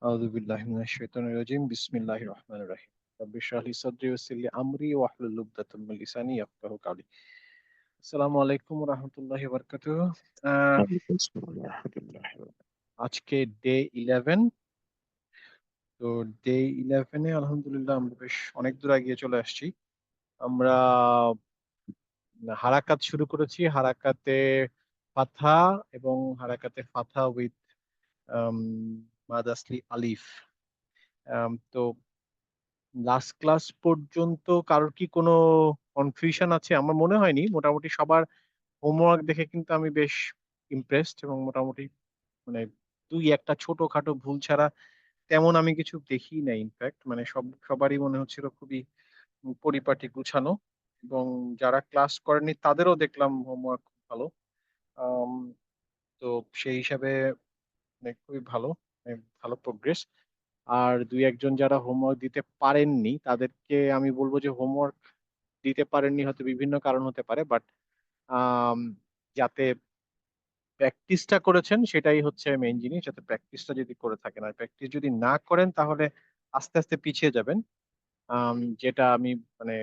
أعوذ بالله من الشيطان الرجيم بسم الله الرحمن الرحيم رب اشرح لي صدري ويسر لي أمري واحلل عقدة من لساني يفقهوا قولي আসসালামু আলাইকুম ওয়া রাহমাতুল্লাহি ওয়া বারাকাতুহু ওয়ালাইকুম আসসালাম ওয়া রাহমাতুল্লাহি ওয়া বারাকাতুহু। আজকে ডে 11 তো ডে 11 এ আলহামদুলিল্লাহ আমরা বেশ অনেক দূর এগিয়ে চলে আসছি আমরা হারাকাত শুরু করেছি হারাকাতে ফাতহা এবং হারাকাতে ফাতহা উইথ মাদ আসলি আলিফ তো লাস্ট ক্লাস পর্যন্ত কারোর কি কোনো কনফিউশন আছে আমার মনে হয়নি মোটামুটি সবার হোমওয়ার্ক দেখে কিন্তু আমি বেশ ইমপ্রেসড এবং মোটামুটি মানে দুই একটা ছোটখাটো ভুল ছাড়া তেমন আমি কিছু দেখি নাই ইনফ্যাক্ট মানে সবারই মনে হচ্ছিল খুবই পরিপাটি গুছানো এবং যারা ক্লাস করেনি তাদেরও দেখলাম হোমওয়ার্ক খুব ভালো আম, তো সেই হিসাবে মানে খুবই ভালো ভালো প্রোগ্রেস আর দুই একজন যারা হোমওয়ার্ক দিতে পারেননি তাদেরকে আমি বলবো যে হোমওয়ার্ক দিতে পারেননি হয়তো বিভিন্ন কারণ হতে পারে বাট যাতে প্র্যাকটিসটা করেছেন সেটাই হচ্ছে মেইন জিনিস যাতে প্র্যাকটিসটা যদি করে থাকেন আর প্র্যাকটিস যদি না করেন তাহলে আস্তে আস্তে পিছিয়ে যাবেন যেটা আমি মানে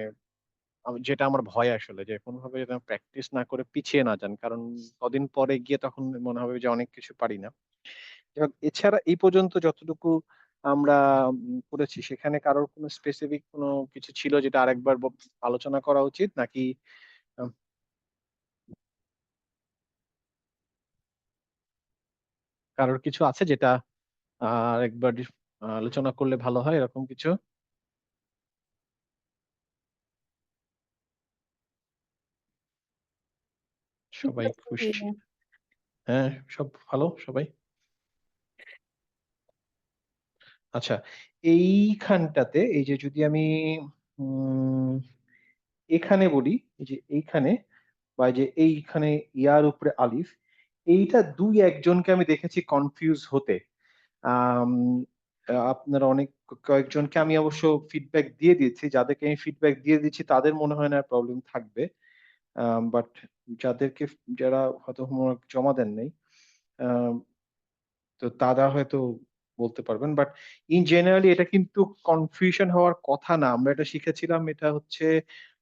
যেটা আমার ভয় আসলে যে কোনোভাবে যেন প্র্যাকটিস না করে পিছিয়ে না যান কারণ কদিন পরে গিয়ে তখন মনে হবে যে অনেক কিছু পারি না এবং এছাড়া এই পর্যন্ত যতটুকু আমরা করেছি সেখানে কারোর কোনো স্পেসিফিক কোনো কিছু ছিল যেটা আরেকবার আলোচনা করা উচিত নাকি আম, কারোর কিছু আছে যেটা আরেকবার আলোচনা করলে ভালো হয় এরকম কিছু সবাই খুশি হ্যাঁ সব ভালো সবাই আচ্ছা এইখানটাতে এই যে যদি আমি উম এখানে বলি এই যে এইখানে বা এই যে এইখানে ইয়ার উপরে আলিফ এইটা দুই একজনকে আমি দেখেছি কনফিউজ হতে আম, আপনারা অনেক কয়েকজনকে আমি অবশ্য ফিডব্যাক দিয়ে দিয়েছি যাদেরকে আমি ফিডব্যাক দিয়ে দিচ্ছি তাদের মনে হয় না প্রবলেম থাকবে বাট যাদেরকে যারা হয়তো হোমওয়ার্ক জমা দেন নাই তো তারা হয়তো বলতে পারবেন বাট ইন জেনারেলি এটা কিন্তু কনফিউশন হওয়ার কথা না আমরা এটা শিখেছিলাম এটা হচ্ছে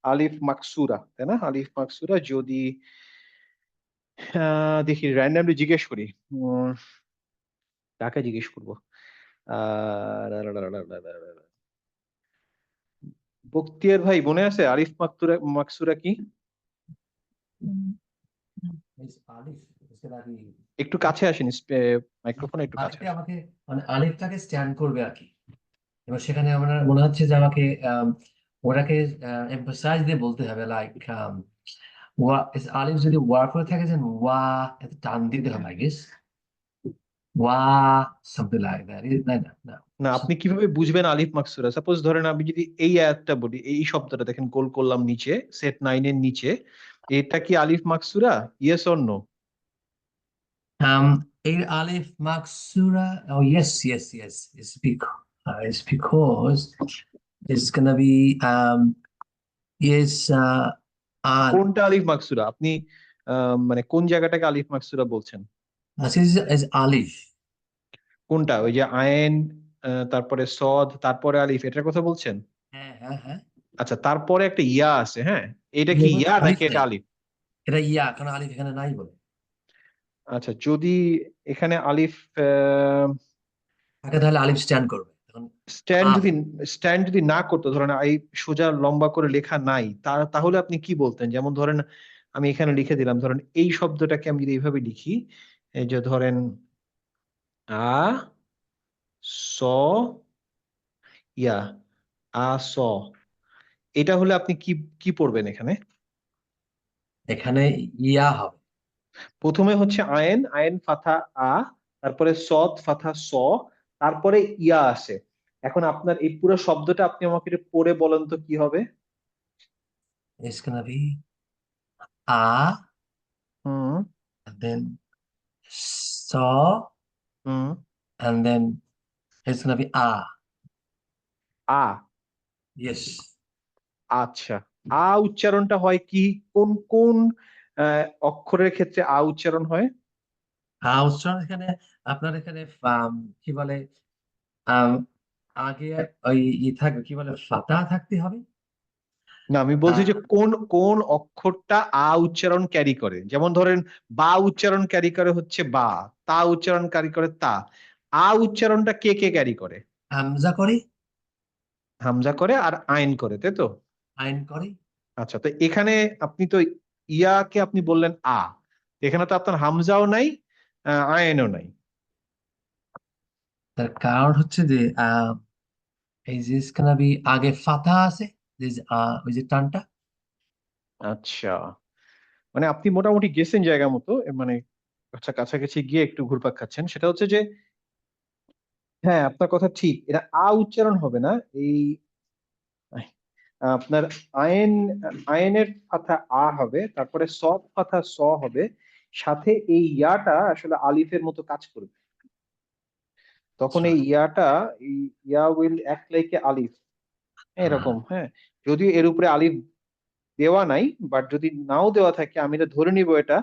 আলিফ মাকসুরা তাই না আলিফ মাকসুরা যদি দেখি র্যান্ডামলি জিজ্ঞেস করি উম, কাকে জিজ্ঞেস করবো বক্তিয়ার ভাই মনে আছে আলিফ মাকসুরা মাকসুরা কি একটু কাছে আসেন মাইক্রোফোন একটু কাছে আলিফটা আসেন আমাকে মানে আলিফটাকে স্ট্যান্ড করবে আর কি। এবার সেখানে আমার মনে হচ্ছে যে আমাকে ওটাকে এমফাসাইজ দিয়ে বলতে হবে লাইক ওয়া আলিফ যদি ওয়া করে থাকে যেন ওয়া এত টান দিতে হবে আই গেস ওয়া সামথিং লাইক দ্যাট না না না আপনি কিভাবে বুঝবেন আলিফ মাকসুরা সাপোজ ধরেন আমি যদি এই আয়াতটা বলি এই শব্দটা দেখেন গোল করলাম নিচে সেট 9 এর নিচে এটা কি আলিফ মাকসুরা ইয়েস অর নো এই আলিফ Maksura oh yes it's because it's gonna be is কোনটা আলিফ মাকসুরা আপনি মানে কোন জায়গাটাকে আলিফ মাকসুরা বলছেন is alif কোনটা ওই যে আয়েন তারপরে সদ তারপরে আলিফ এটার কথা বলছেন হ্যাঁ আচ্ছা তারপরে একটা ইয়া আছে হ্যাঁ এটা কি এবার ইয়া আলিফ নাকি এটা নেই, আলিফ এটা ইয়া কারণ আলিফ এখানে নাই বলে। আচ্ছা যদি এখানে আলিফ তাকে তাহলে আলিফ স্ট্যান্ড করবে তখন স্ট্যান্ড আফ যদি স্ট্যান্ড যদি না করতো ধরেন এই সোজা লম্বা করে লেখা নাই তাহলে আপনি কি বলতেন যেমন ধরেন আমি এখানে লিখে দিলাম ধরেন এই শব্দটাকে আমি যদি এইভাবে লিখি এই যে ধরেন আ স ইয়া আ স এটা হলে আপনি কি কি পড়বেন এখানে এখানে ইয়া হবে। প্রথমে হচ্ছে আয়েন আয়েন ফাথা আ তারপরে সদ ফাথা স তারপরে ইয়া আসে এখন আপনার এই পুরো শব্দটা আপনি আমাকে একটু পড়ে বলেন তো কি হবে It's gonna be a hmm and then saw hmm and then it's gonna be a. A Yes. আচ্ছা আ উচ্চারণটা হয় কি কোন কোন অক্ষরের ক্ষেত্রে আ উচ্চারণ হয় উচ্চারণ এখানে আপনার এখানে কি বলে আম, আগে ওই থাকবে, কি বলে, ফাতা থাকতে হবে। না, আমি বলছি যে কোন কোন অক্ষরটা আ উচ্চারণ ক্যারি করে। যেমন ধরেন বা উচ্চারণ ক্যারি করে হচ্ছে বা, তা উচ্চারণ ক্যারি করে তা। আ উচ্চারণটা কে কে ক্যারি করে? হামজা করে, হামজা করে আর আইন করে, তাই তো? আইন করে। আচ্ছা, তো এখানে আপনি তো ইয়াকে আপনি বললেন আ, এখানে তো আপনার হামজাও নাই, আইনও নাই। তার কারণ হচ্ছে যে এই যে কানাবি আগে ফাতা আছে, যে ওই যে টানটা। আচ্ছা, মানে আপনি মোটামুটি গেছেন জায়গা মতো, মানে আচ্ছা কাছাকাছি গিয়ে একটু ঘুরপাক খাচ্ছেন। সেটা হচ্ছে যে হ্যাঁ, আপনার কথা ঠিক, এটা আ উচ্চারণ হবে না। এই আপনার আইন, আইনের ফাথা আ হবে, তারপরে সব ফাথা স হবে, সাথে এই ইয়াটা আসলে আলিফের মতো কাজ করবে। তখন আচ্ছা। এই ইয়াটা, এই ইয়া উইল অ্যাক্ট লাইক এ আলিফ, এরকম। হ্যাঁ, যদিও এর উপরে আলিফ দেওয়া নাই, বাট যদি নাও দেওয়া থাকে আমি এটা ধরে নিব এটা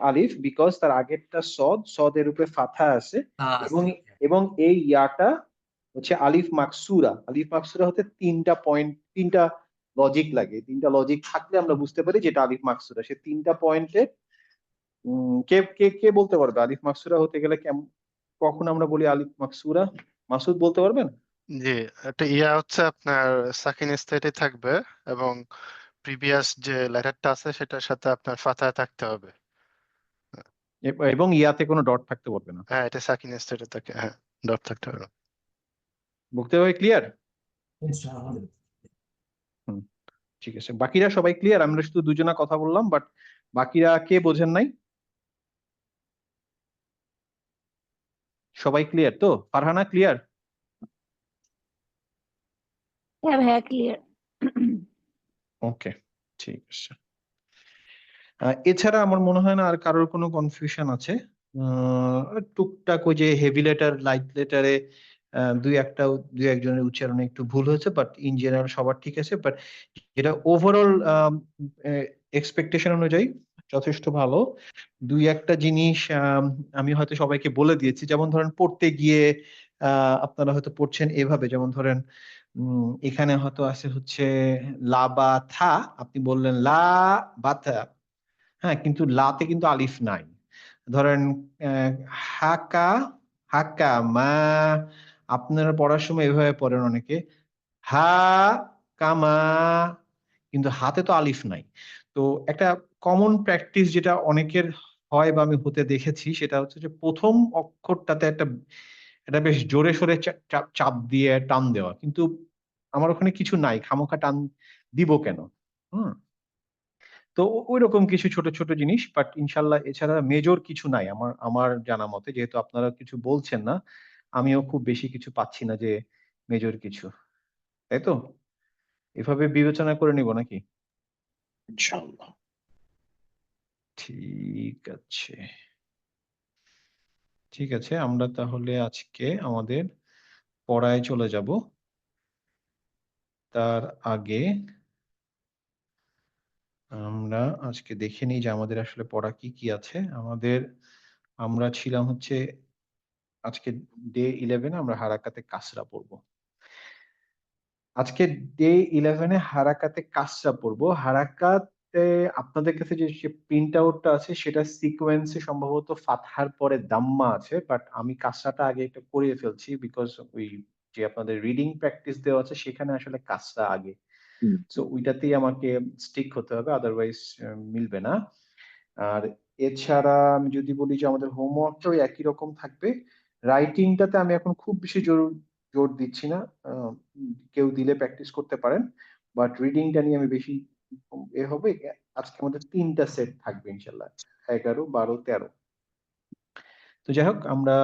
আলিফ, বিকজ তার আগেরটা সদ, সদের উপরে ফাথা আছে। এবং এবং এই ইয়াটা হচ্ছে আলিফ মাকসুরা। আলিফ মাকসুরা হতে তিনটা পয়েন্ট, তিনটা লজিক লাগে। তিনটা লজিক থাকলে আমরা বুঝতে পারি যেটা আলিফ মাকসুরা। সে তিনটা পয়েন্টে কে কে কে বলতে পারবে আলিফ মাকসুরা হতে গেলে কেমন, কখন আমরা বলি আলিফ মাকসুরা? মাসুদ বলতে পারবেন? জি, একটা ইয়া হচ্ছে আপনার সাকিন স্টেটে থাকবে, এবং প্রিভিয়াস যে লেটারটা আছে সেটার সাথে আপনার ফাতায় থাকতে হবে। এবং ইয়াতে কোনো ডট থাকতে পারবে না। হ্যাঁ, এটা সাকিন স্টেটে থাকে, হ্যাঁ, ডট থাকতে হবে। বলতে হবে, ক্লিয়ার? হুম, ঠিক আছে। বাকিরা সবাই ক্লিয়ার? আমরা শুধু দুজনা কথা বললাম, বাট বাকিরা কে বোঝেন নাই? সবাই ক্লিয়ার তো? ফারহানা ক্লিয়ার? হ্যাঁ ভাইয়া ক্লিয়ার। ওকে, ঠিক আছে। এছাড়া আমার মনে হয় না আর কারোর কোনো কনফিউশন আছে। টুকটাক ওই যে হেভি লেটার, লাইট লেটারে দুই একজনের উচ্চারণে একটু ভুল হয়েছে, বাট ইন জেনারেল সবার ঠিক আছে। বাট এটা ওভারঅল এক্সপেকটেশন অনুযায়ী যথেষ্ট ভালো। দুই একটা জিনিস আমি হয়তো সবাইকে বলে দিয়েছি। যেমন ধরেন পড়তে গিয়ে আপনারা হয়তো পড়ছেন এভাবে, যেমন ধরেন এখানে হয়তো আছে হচ্ছে লা বা থা, আপনি বললেন লা বা থা, হ্যাঁ, কিন্তু লাতে কিন্তু আলিফ নাই। ধরেন আহ, হাকা, হাকা মা, আপনারা পড়ার সময় এভাবে পড়েন অনেকে, হা কামা, কিন্তু হাতে তো আলিফ নাই। তো একটা কমন প্র্যাকটিস যেটা অনেকের হয় বা আমি হতে দেখেছি, সেটা হচ্ছে যে প্রথম অক্ষরটাতে একটা এটা বেশ জোরে সোরে চাপ দিয়ে টান দেওয়া, কিন্তু আমার ওখানে কিছু নাই, খামোখা টান দিব কেন? হুম, তো ওই রকম কিছু ছোট ছোট জিনিস, বাট ইনশাল্লাহ এছাড়া মেজর কিছু নাই আমার আমার জানা মতে। যেহেতু আপনারা কিছু বলছেন না, আমিও খুব বেশি কিছু পাচ্ছি না যে মেজর কিছু, তাই তো? এভাবে বিবেচনা করে নিব নাকি? ইনশাআল্লাহ। ঠিক আছে, ঠিক আছে, আমরা তাহলে আজকে আমাদের পড়ায় চলে যাব। তার আগে আমরা আজকে দেখে নিই যে আমাদের আসলে পড়া কি কি আছে আমাদের। আমরা ছিলাম হচ্ছে আজকে ডে 11, আমরা হারাকাতে কাসরা পড়বো। আজকে ডে 11-এ হারাকাতে কাসরা পড়বো। হারাকাতে আপনাদের কাছে যে প্রিন্ট আউটটা আছে সেটা সিকোয়েন্সে সম্ভবত ফাতহার পরে দাম্মা আছে, বাট আমি কাসরাটা আগে একটা করিয়ে ফেলছি, বিকজ ওই যে আপনাদের রিডিং প্র্যাকটিস দেওয়া আছে সেখানে আসলে কাসরা আগে, সো ওইটাতেই আমাকে স্টিক হতে হবে, আদারওয়াইজ মিলবে না। আর এছাড়া আমি যদি বলি যে আমাদের হোমওয়ার্কটাও একই রকম থাকবে। রাইটিংটাতে আমি এখন খুব বেশি জোর দিচ্ছি না, কেউ দিলে প্র্যাকটিস করতে পারেন, বাট রিডিংটা নিয়ে আমি বেশি হবে। আজকে আমাদের 3টা সেট থাকবে ইনশাল্লাহ, 11, 12, 13। তো যাই হোক, আমরা